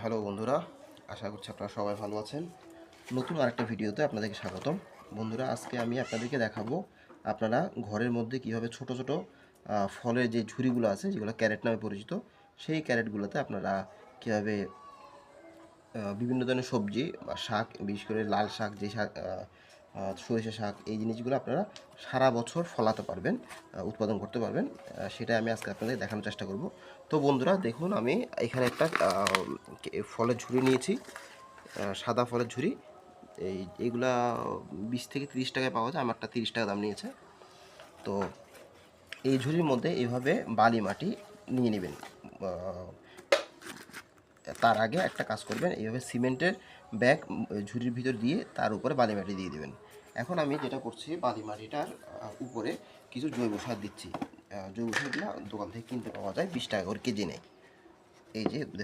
Hello বন্ধুরা, আশা করছি আপনারা সবাই ভালো আছেন। নতুন আরেকটা ভিডিওতে আপনাদেরকে স্বাগতম। বন্ধুরা, আজকে আমি আপনাদেরকে দেখাবো আপনারা ঘরের মধ্যে কীভাবে ছোট ছোট ফলের যে ঝুড়িগুলো আছে, যেগুলো ক্যারেট নামে পরিচিত, সেই ক্যারেটগুলোতে আপনারা কীভাবে বিভিন্ন ধরনের সবজি বা শাক, বিশেষ করে লাল শাক, যে শাক, সরিষা শাক, এই জিনিসগুলো আপনারা সারা বছর ফলাতে পারবেন, উৎপাদন করতে পারবেন। সেটা আমি আজকে আপনাদের দেখানোর চেষ্টা করব। তো বন্ধুরা দেখুন, আমি এখানে একটা ফলের ঝুড়ি নিয়েছি, সাদা ফলের ঝুড়ি। এইগুলা 20 থেকে 30 টাকায় পাওয়া যায়, আমারটা 30 টাকা দাম নিয়েছে। তো এই ঝুড়ির মধ্যে এইভাবে বালি মাটি নিয়ে নেবেন। তার আগে একটা কাজ করবেন, এইভাবে সিমেন্টের ব্যাগ ঝুড়ির ভিতর দিয়ে তার উপরে বালি মাটি দিয়ে দেবেন। এখন আমি যেটা করছি, বালি মাটিটার উপরে কিছু জৈব সার দিচ্ছি। জৈব সারগুলো দোকান থেকে কিনতে পাওয়া যায়, 20 টাকা করে কেজি নেয়। এই যে